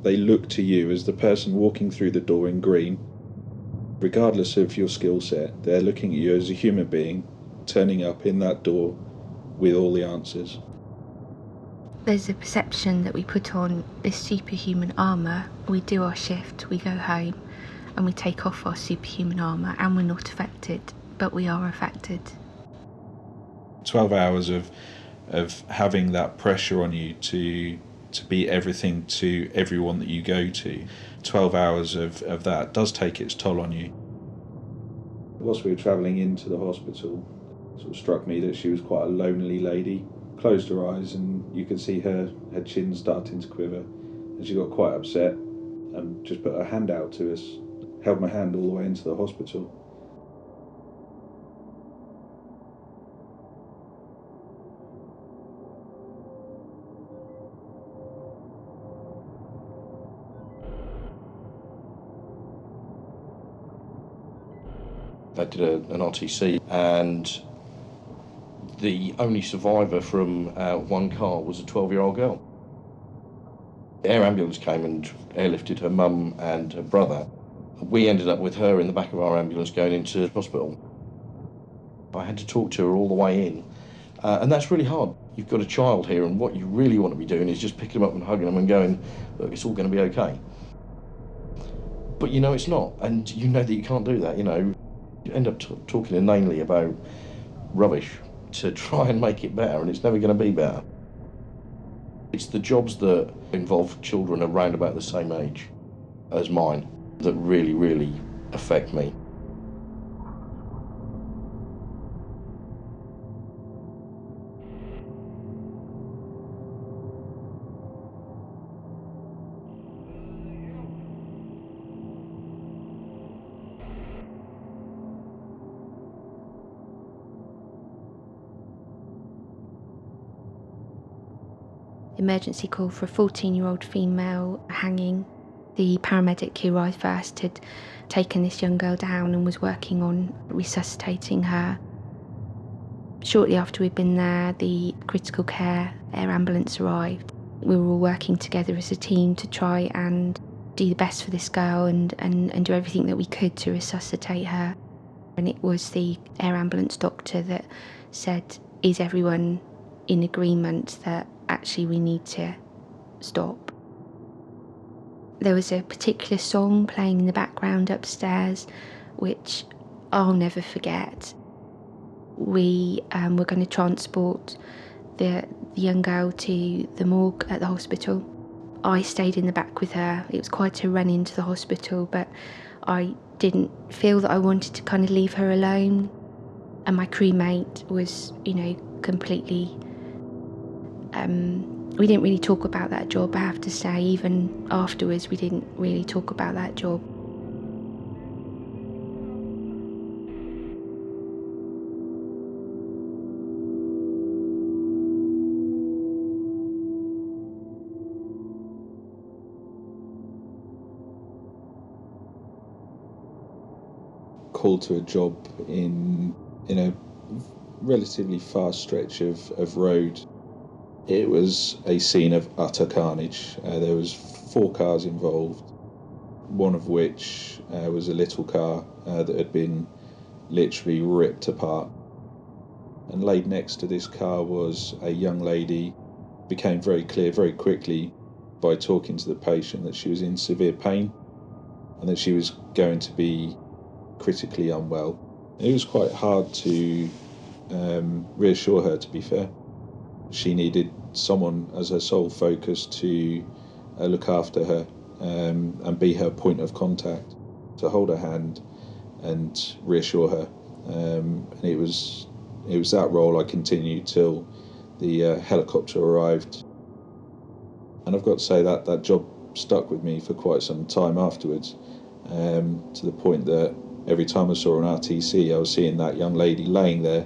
They look to you as the person walking through the door in green. Regardless of your skill set, they're looking at you as a human being, turning up in that door with all the answers. There's a perception that we put on this superhuman armour. We do our shift, we go home, and we take off our superhuman armour, and we're not affected, but we are affected. 12 hours of having that pressure on you to be everything to everyone that you go to, 12 hours of that does take its toll on you. Whilst we were travelling into the hospital, it sort of struck me that she was quite a lonely lady. Closed her eyes and you could see her chin starting to quiver, and she got quite upset and just put her hand out to us, held my hand all the way into the hospital. I did an RTC, and the only survivor from one car was a 12-year-old girl. The air ambulance came and airlifted her mum and her brother. We ended up with her in the back of our ambulance going into hospital. I had to talk to her all the way in, and that's really hard. You've got a child here, and what you really want to be doing is just picking them up and hugging them and going, look, it's all going to be okay. But you know it's not, and you know that you can't do that, you know. You end up talking inanely about rubbish to try and make it better, and it's never going to be better. It's the jobs that involve children around about the same age as mine that really, really affect me. Emergency call for a 14-year-old female hanging. The paramedic who arrived first had taken this young girl down and was working on resuscitating her. Shortly after we'd been there, the critical care air ambulance arrived. We were all working together as a team to try and do the best for this girl and do everything that we could to resuscitate her. And it was the air ambulance doctor that said, is everyone in agreement that actually we need to stop? There was a particular song playing in the background upstairs which I'll never forget. We were going to transport the young girl to the morgue at the hospital. I stayed in the back with her. It was quite a run into the hospital, but I didn't feel that I wanted to kind of leave her alone. And my crewmate was, completely... we didn't really talk about that job, I have to say. Even afterwards, we didn't really talk about that job. Called to a job in a relatively fast stretch of road. It was a scene of utter carnage. There was 4 cars involved, one of which was a little car that had been literally ripped apart. And laid next to this car was a young lady. Became very clear very quickly by talking to the patient that she was in severe pain and that she was going to be critically unwell. It was quite hard to reassure her, to be fair. She needed someone as her sole focus to look after her and be her point of contact, to hold her hand and reassure her. And it was that role I continued till the helicopter arrived. And I've got to say that job stuck with me for quite some time afterwards, to the point that every time I saw an RTC, I was seeing that young lady laying there